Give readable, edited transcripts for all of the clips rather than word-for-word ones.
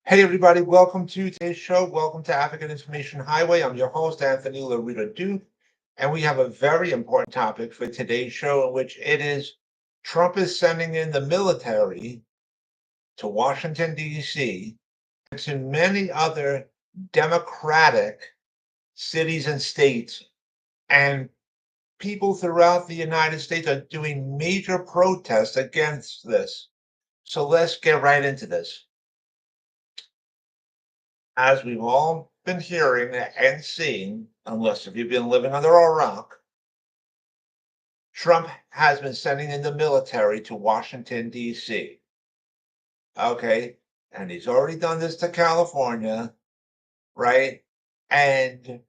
Hey everybody, welcome to today's show. Welcome to African Information Highway. I'm your host, Anthony Lorito-Duke, and we have a very important topic for today's show, in which it is Trump is sending in the military to Washington, D.C., and to many other Democratic cities and states, and people throughout the United States are doing major protests against this. So let's get right into this. As we've all been hearing and seeing, unless if you've been living under a rock, Trump has been sending in the military to Washington, D.C. Okay. And he's already done this to California, right? And,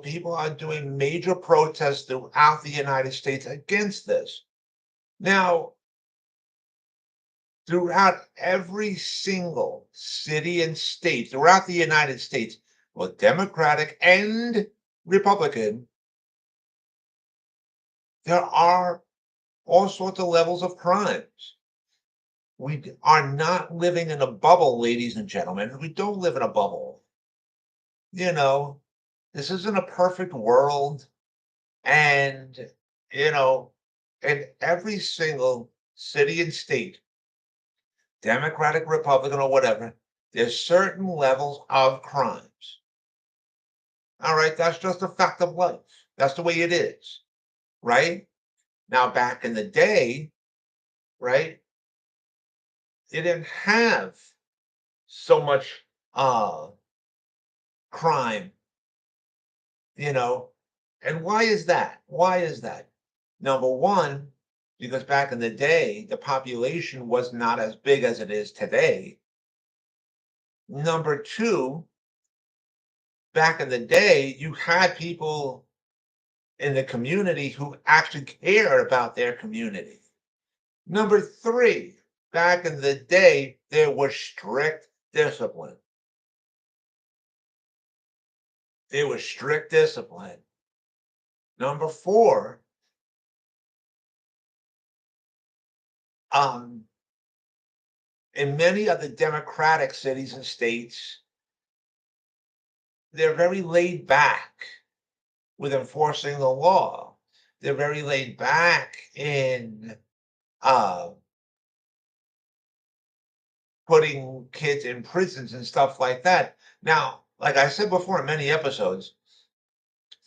people are doing major protests throughout the United States against this. Now, throughout every single city and state throughout the United States, both Democratic and Republican, there are all sorts of levels of crimes. We are not living in a bubble, ladies and gentlemen. We don't live in a bubble. You know, this isn't a perfect world. And, you know, in every single city and state, Democratic, Republican, or whatever, there's certain levels of crimes. All right, that's just a fact of life. That's the way it is, right? Now, back in the day, right, they didn't have so much crime, you know. And why is that? Why is that? Number one, because back in the day, the population was not as big as it is today. Number two, back in the day, you had people in the community who actually cared about their community. Number three, back in the day, there was strict discipline. There was strict discipline. Number four, um, in many of the Democratic cities and states, they're very laid back with enforcing the law. They're very laid back in uh, putting kids in prisons and stuff like that. Now, like I said before in many episodes,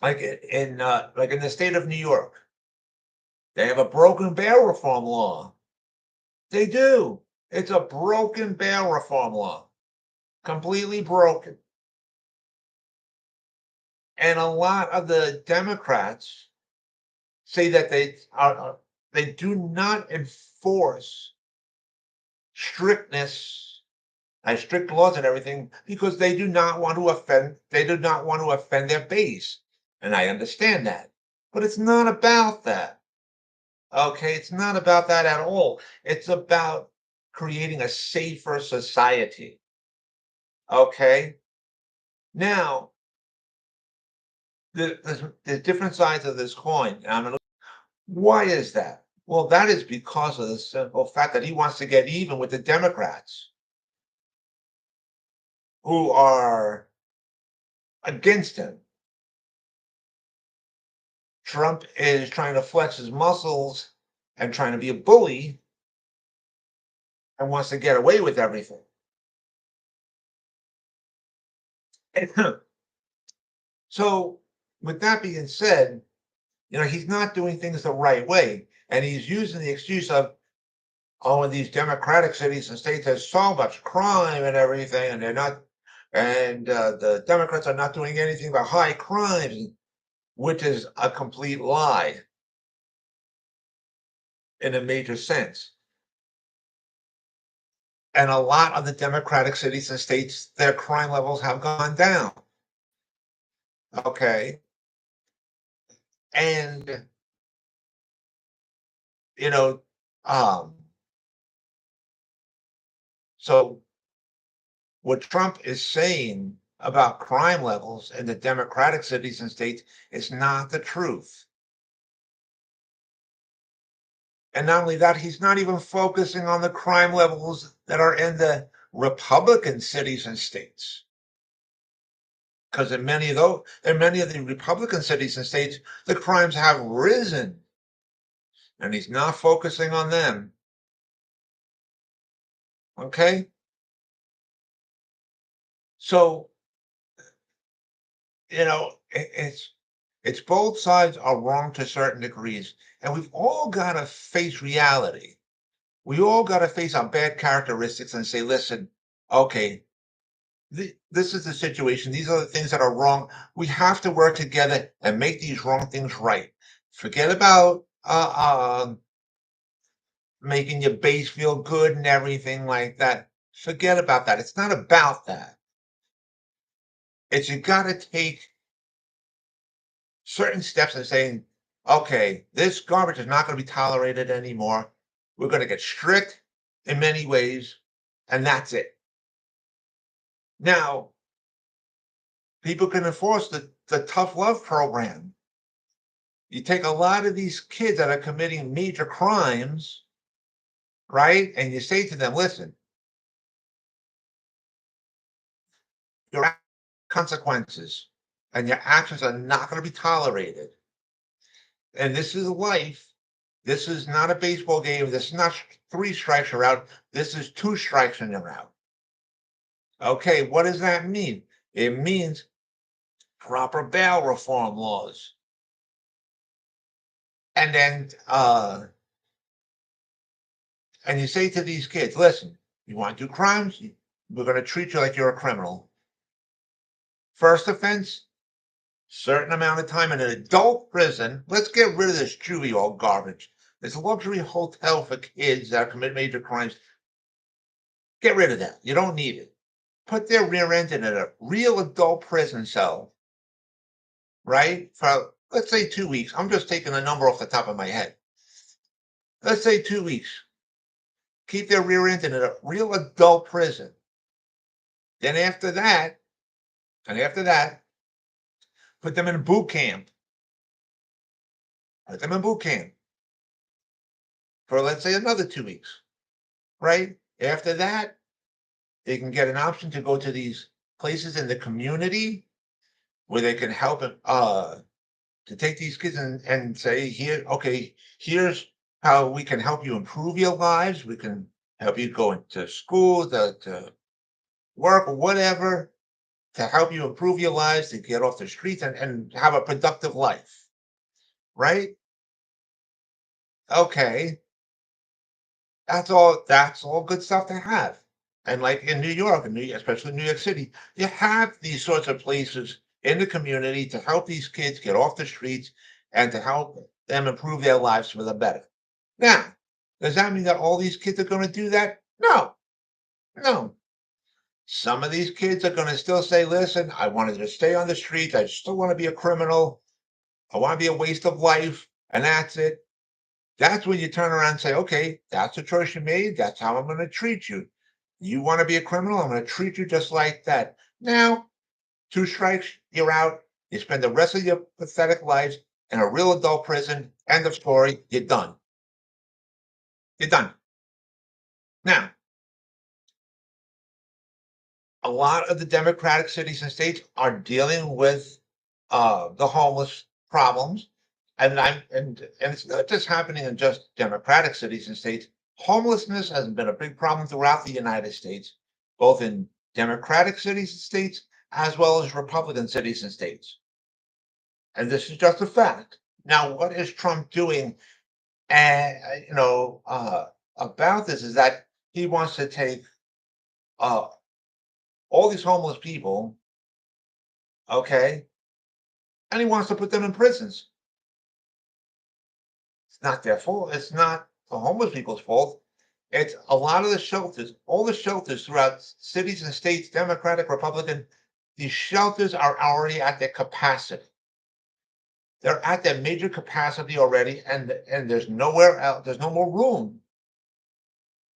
like in the state of New York, they have a broken bail reform law. They do. It's a broken bail reform law, completely broken. And a lot of the Democrats say that they do not enforce strictness, strict laws and everything, because they do not want to offend their base. And I understand that. But it's not about that. Okay, it's not about that at all. It's about creating a safer society. Okay. Now, there's different sides of this coin. Why is that? Well, that is because of the simple fact that he wants to get even with the Democrats who are against him. Trump is trying to flex his muscles and trying to be a bully and wants to get away with everything. So, with that being said, he's not doing things the right way. And he's using the excuse of, oh, in these Democratic cities and states, there's so much crime and everything, and the Democrats are not doing anything about high crimes, which is a complete lie in a major sense. And a lot of the Democratic cities and states, their crime levels have gone down. Okay. And, you know, um, so what Trump is saying about crime levels in the Democratic cities and states is not the truth. And not only that, he's not even focusing on the crime levels that are in the Republican cities and states. Because in many of the Republican cities and states, the crimes have risen, and he's not focusing on them. Okay, so it's both sides are wrong to certain degrees, and we've all got to face reality. We all got to face our bad characteristics and say, listen, okay, this is the situation. These are the things that are wrong. We have to work together and make these wrong things right. Forget about making your base feel good and everything like that. Forget about that. It's not about that. It's you got to take certain steps and saying, okay, this garbage is not going to be tolerated anymore. We're going to get strict in many ways, and that's it. Now, people can enforce the tough love program. You take a lot of these kids that are committing major crimes, right? And you say to them, listen, your consequences and your actions are not going to be tolerated. And this is life. This is not a baseball game. This is not three strikes you're out. This is two strikes and you're out. Okay, what does that mean? It means proper bail reform laws. And then and you say to these kids, listen, you want to do crimes? We're going to treat you like you're a criminal. First offense, certain amount of time in an adult prison. Let's get rid of this juvie all garbage. This luxury hotel for kids that commit major crimes. Get rid of that. You don't need it. Put their rear end in a real adult prison cell, right? For let's say 2 weeks. I'm just taking a number off the top of my head. Let's say 2 weeks. Keep their rear end in a real adult prison. Then after that, put them in boot camp. Put them in boot camp for let's say another 2 weeks, right? After that, they can get an option to go to these places in the community where they can help to take these kids and say, here, okay, here's how we can help you improve your lives. We can help you go into school, to work, or whatever, to help you improve your lives, to get off the streets and have a productive life, right? Okay, that's all good stuff to have. And like in New York, especially New York City, you have these sorts of places in the community to help these kids get off the streets and to help them improve their lives for the better. Now, does that mean that all these kids are going to do that? No, no. Some of these kids are going to still say, listen, I wanted to stay on the streets. I still want to be a criminal. I want to be a waste of life. And that's it. That's when you turn around and say, okay, that's the choice you made. That's how I'm going to treat you. You want to be a criminal? I'm going to treat you just like that. Now, two strikes, you're out. You spend the rest of your pathetic life in a real adult prison. End of story. You're done. You're done. Now, a lot of the Democratic cities and states are dealing with the homeless problems, and it's not just happening in just Democratic cities and states. Homelessness has been a big problem throughout the United States, both in Democratic cities and states as well as Republican cities and states. And this is just a fact. Now, what is Trump doing? And about this is that he wants to take uh, all these homeless people, okay, and he wants to put them in prisons. It's not their fault. It's not the homeless people's fault. It's a lot of the shelters, all the shelters throughout cities and states, Democratic, Republican, these shelters are already at their capacity. They're at their major capacity already, and there's nowhere else, there's no more room,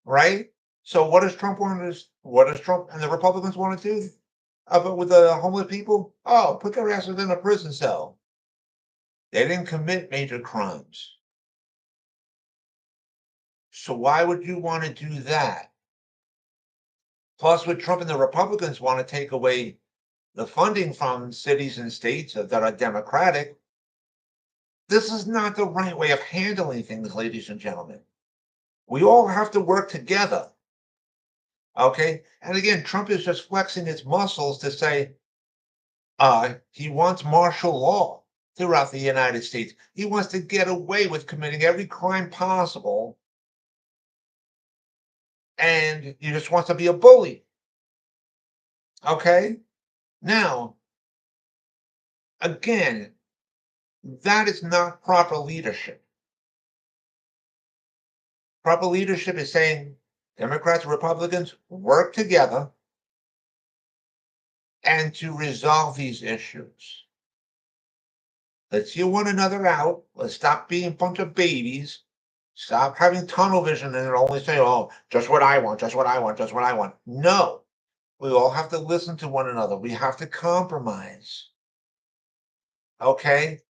right? So what does Trump and the Republicans want to do about with the homeless people? Oh, put their asses in a prison cell. They didn't commit major crimes. So why would you want to do that? Plus, with Trump and the Republicans want to take away the funding from cities and states that are Democratic, this is not the right way of handling things, ladies and gentlemen. We all have to work together. Okay. And again, Trump is just flexing his muscles to say he wants martial law throughout the United States. He wants to get away with committing every crime possible. And he just wants to be a bully. Okay. Now, again, that is not proper leadership. Proper leadership is saying Democrats, Republicans work together and to resolve these issues. Let's hear one another out. Let's stop being a bunch of babies. Stop having tunnel vision and only say, oh, just what I want, just what I want, just what I want. No, we all have to listen to one another. We have to compromise. Okay?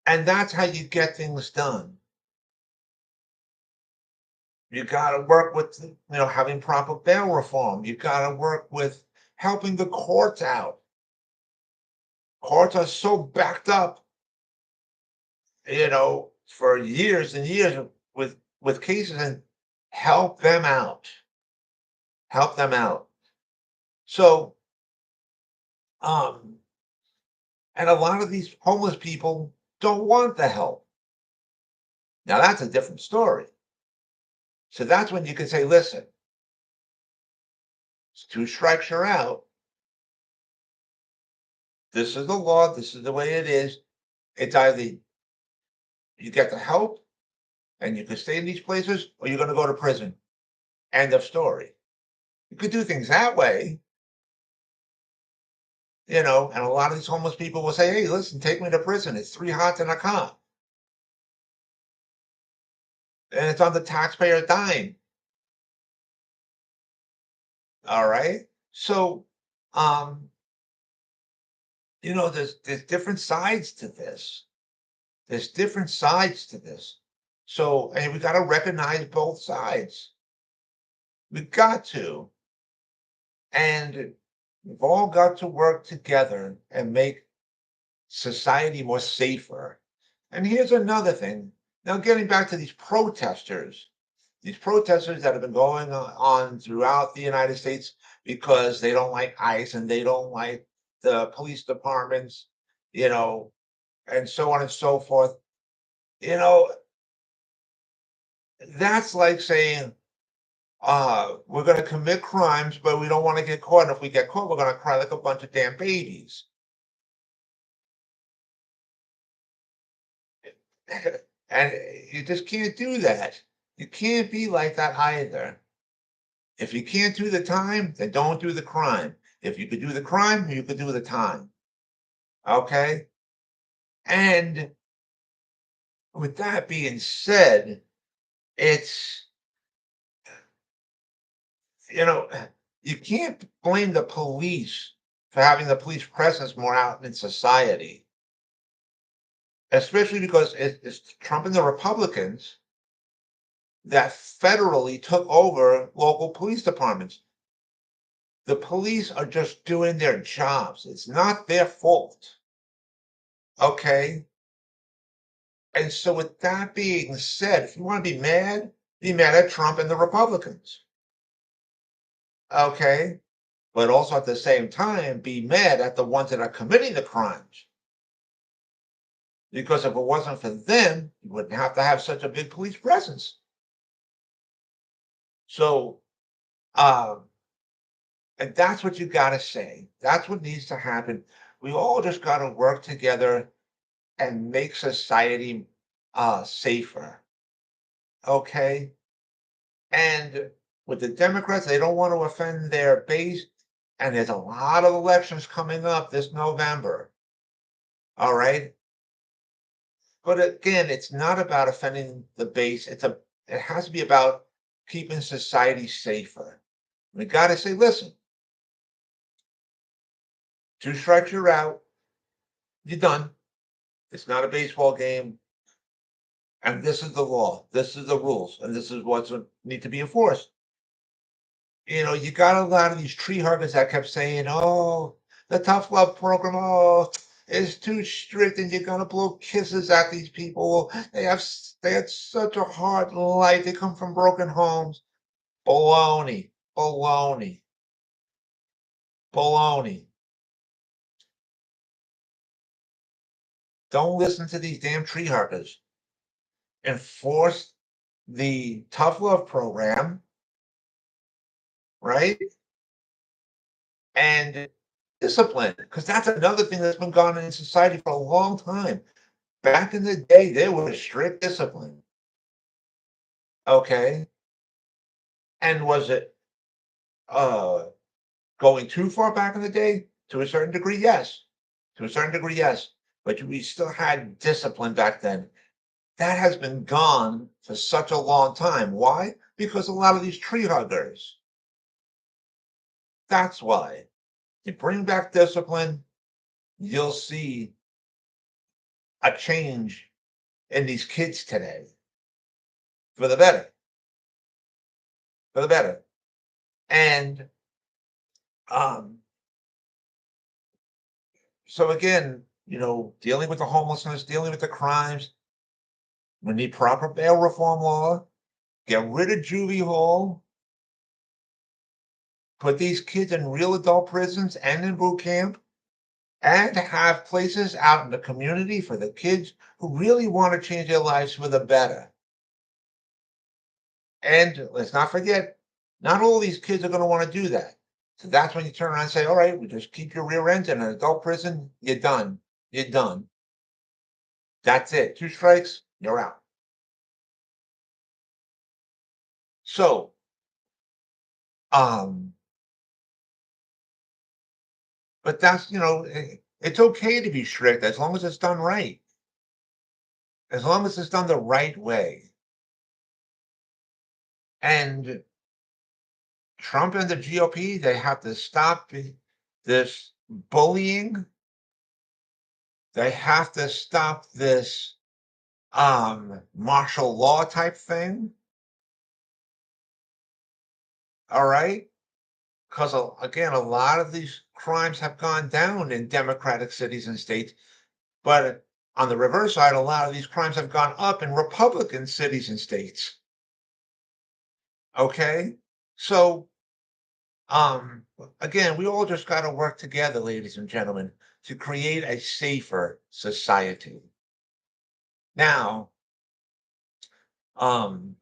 And that's how you get things done. You got to work with, having proper bail reform. You got to work with helping the courts out. Courts are so backed up, for years and years with cases, and help them out. Help them out. So, um, and a lot of these homeless people don't want the help. Now that's a different story. So that's when you can say, listen, it's two strikes you're out. This is the law. This is the way it is. It's either you get the help and you can stay in these places, or you're going to go to prison. End of story. You could do things that way, and a lot of these homeless people will say, hey, listen, take me to prison. It's 3 hot in a car. And it's on the taxpayer dime. All right. So, um, there's different sides to this. There's different sides to this. So, and we got to recognize both sides. We've got to. And we've all got to work together and make society more safer. And here's another thing. Now, getting back to these protesters that have been going on throughout the United States because they don't like ICE and they don't like the police departments, and so on and so forth. You know, that's like saying, we're going to commit crimes, but we don't want to get caught. And if we get caught, we're going to cry like a bunch of damn babies. And you just can't do that. You can't be like that either. If you can't do the time, then don't do the crime. If you could do the crime, you could do the time. Okay? And with that being said, it's, you know, you can't blame the police for having the police presence more out in society, especially because it's Trump and the Republicans that federally took over local police departments. The police are just doing their jobs. It's not their fault. Okay? And so, with that being said, if you want to be mad at Trump and the Republicans. Okay? But also at the same time, be mad at the ones that are committing the crimes. Because if it wasn't for them, you wouldn't have to have such a big police presence. So, um, and that's what you got to say. That's what needs to happen. We all just got to work together and make society safer. Okay? And with the Democrats, they don't want to offend their base. And there's a lot of elections coming up this November. All right. But again, it's not about offending the base. It has to be about keeping society safer. We got to say, listen, two strikes, you're out. You're done. It's not a baseball game. And this is the law, this is the rules, and this is what's need to be enforced. You got a lot of these tree huggers that kept saying, "Oh, the tough love program, oh, is too strict, and you're gonna blow kisses at these people. They had such a hard life. They come from broken homes." Baloney, baloney, baloney. Don't listen to these damn tree huggers. Enforce the tough love program, right? And discipline, because that's another thing that's been gone on in society for a long time. Back in the day, there was strict discipline. Okay. And was it going too far back in the day? To a certain degree, yes. To a certain degree, yes. But we still had discipline back then. That has been gone for such a long time. Why? Because a lot of these tree huggers. That's why. You bring back discipline, you'll see a change in these kids today for the better, for the better. And um, so again, dealing with the homelessness, dealing with the crimes, we need proper bail reform law, get rid of juvie hall, put these kids in real adult prisons and in boot camp, and have places out in the community for the kids who really want to change their lives for the better. And let's not forget, not all these kids are going to want to do that. So that's when you turn around and say, all right, we just keep your rear end in an adult prison. You're done. You're done. That's it. Two strikes, you're out. So, um, but it's okay to be strict as long as it's done right. As long as it's done the right way. And Trump and the GOP, they have to stop this bullying. They have to stop this martial law type thing. All right. Because again, a lot of these crimes have gone down in democratic cities and states, but on the reverse side, a lot of these crimes have gone up in Republican cities and states. Okay. So again, we all just got to work together, ladies and gentlemen, to create a safer society. Now, um,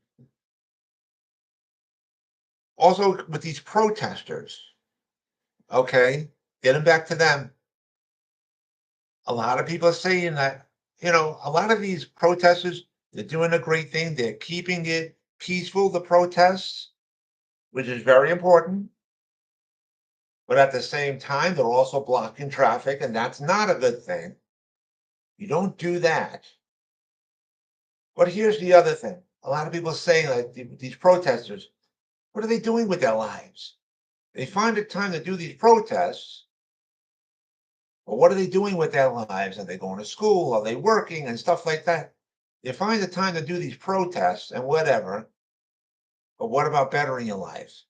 also with these protesters, okay, getting back to them, a lot of people are saying that, a lot of these protesters, they're doing a great thing. They're keeping it peaceful, the protests, which is very important. But at the same time, they're also blocking traffic, and that's not a good thing. You don't do that. But here's the other thing. A lot of people say, like these protesters, what are they doing with their lives? They find it time to do these protests, but what are they doing with their lives? Are they going to school? Are they working and stuff like that? They find the time to do these protests and whatever, but what about bettering your lives?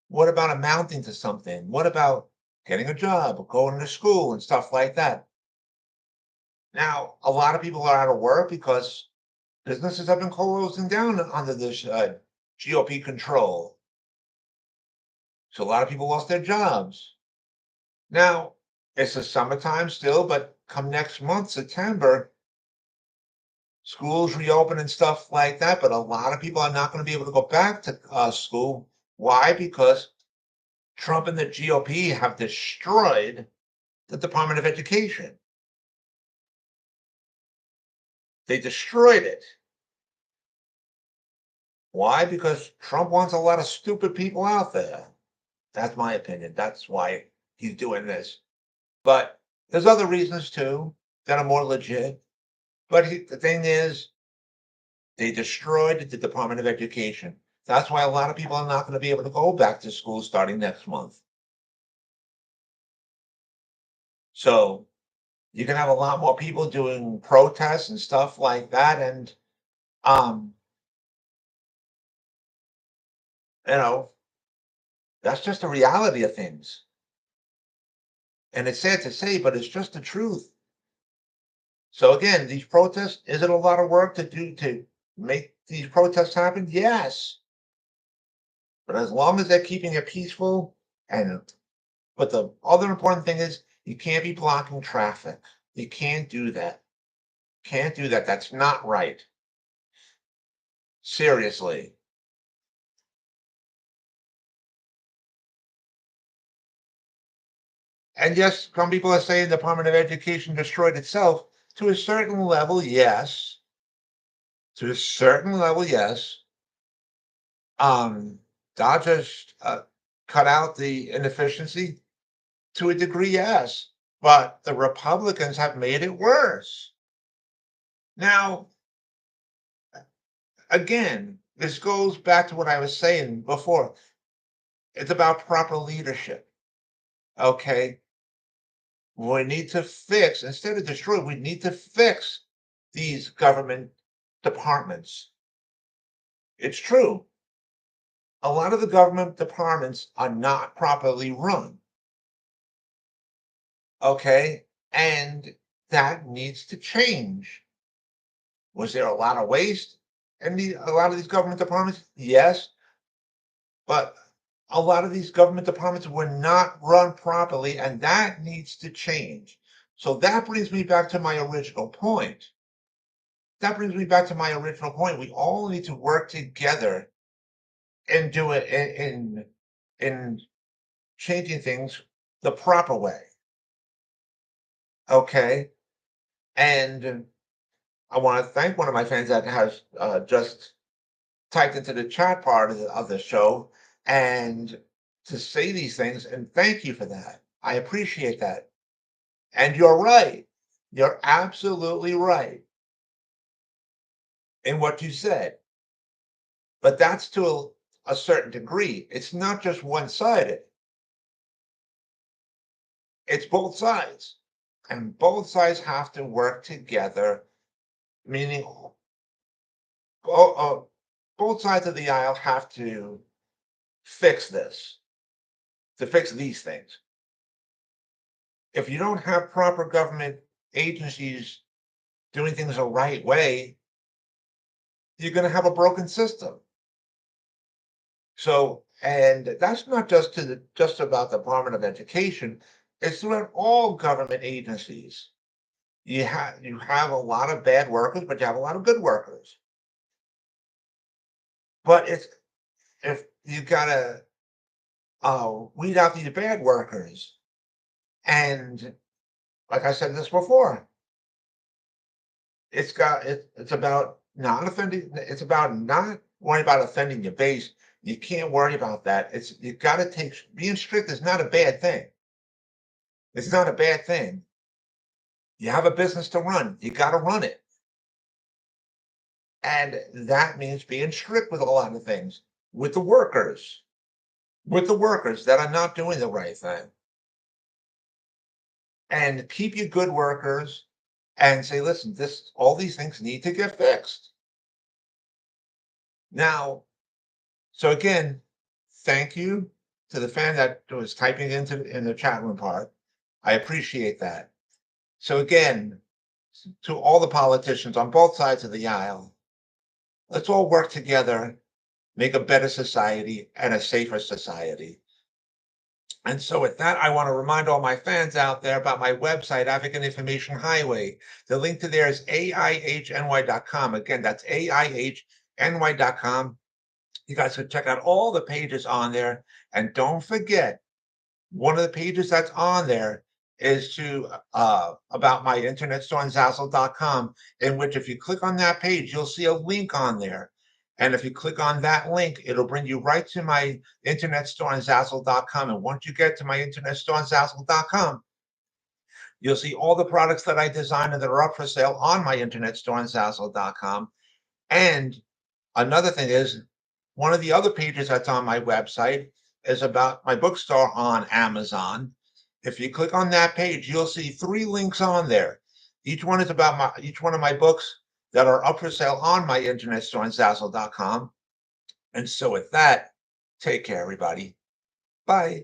What about amounting to something? What about getting a job or going to school and stuff like that? Now, a lot of people are out of work because businesses have been closing down under this GOP control. So a lot of people lost their jobs. Now, it's the summertime still, but come next month, September, schools reopen and stuff like that. But a lot of people are not going to be able to go back to school. Why? Because Trump and the GOP have destroyed the Department of Education. They destroyed it. Why? Because Trump wants a lot of stupid people out there. That's my opinion. That's why he's doing this. But there's other reasons too that are more legit. But the thing is, they destroyed the Department of Education. That's why a lot of people are not going to be able to go back to school starting next month. So you can have a lot more people doing protests and stuff like that. And Um, you know, that's just the reality of things. And it's sad to say, but it's just the truth. So again, these protests, is it a lot of work to do to make these protests happen? Yes. But as long as they're keeping it peaceful, and but the other important thing is you can't be blocking traffic. You can't do that. Can't do that. That's not right. Seriously. And yes, some people are saying the Department of Education destroyed itself. To a certain level, yes. To a certain level, yes. Um, Dodgers cut out the inefficiency to a degree, yes. But the Republicans have made it worse. Now, again, this goes back to what I was saying before. It's about proper leadership. Okay. We need to fix, instead of destroy, we need to fix these government departments. It's true. A lot of the government departments are not properly run. Okay. And that needs to change. Was there a lot of waste in a lot of these government departments? Yes. But a lot of these government departments were not run properly, and that needs to change. So that brings me back to my original point. We all need to work together and do it in changing things the proper way. Okay. And I want to thank one of my fans that has just typed into the chat part of the show and to say these things. And thank you for that. I appreciate that. And you're right. You're absolutely right in what you said. But that's to a certain degree. It's not just one sided, it's both sides. And both sides have to work together, meaning both sides of the aisle have to fix this, to fix these things. If you don't have proper government agencies doing things the right way, you're going to have a broken system. So, and that's not just about the Department of Education. It's throughout all government agencies. You have a lot of bad workers, but you have a lot of good workers. But it's if you gotta weed out these bad workers, and like I said this before, it's about not offending. It's about not worrying about offending your base. You can't worry about that. It's you got to take being strict is not a bad thing. It's not a bad thing. You have a business to run. You got to run it. And that means being strict with a lot of things, with the workers that are not doing the right thing. And keep your good workers and say, listen, this all these things need to get fixed. Now, so again, thank you to the fan that was typing into in the chat room part. I appreciate that. So again, to all the politicians on both sides of the aisle, let's all work together, make a better society and a safer society. And so with that, I want to remind all my fans out there about my website, African Information Highway. The link to there is AIHNY.com. Again, that's AIHNY.com. You guys can check out all the pages on there. And don't forget, one of the pages that's on there is to about my internet store on Zazzle.com, in which if you click on that page, you'll see a link on there. And if you click on that link, it'll bring you right to my internet store on Zazzle.com. And once you get to my internet store on Zazzle.com, you'll see all the products that I designed and that are up for sale on my internet store on Zazzle.com. And another thing is, one of the other pages that's on my website is about my bookstore on Amazon. If you click on that page, you'll see 3 links on there. Each one is about each one of my books that are up for sale on my internet store on Zazzle.com. And so with that, take care, everybody. Bye.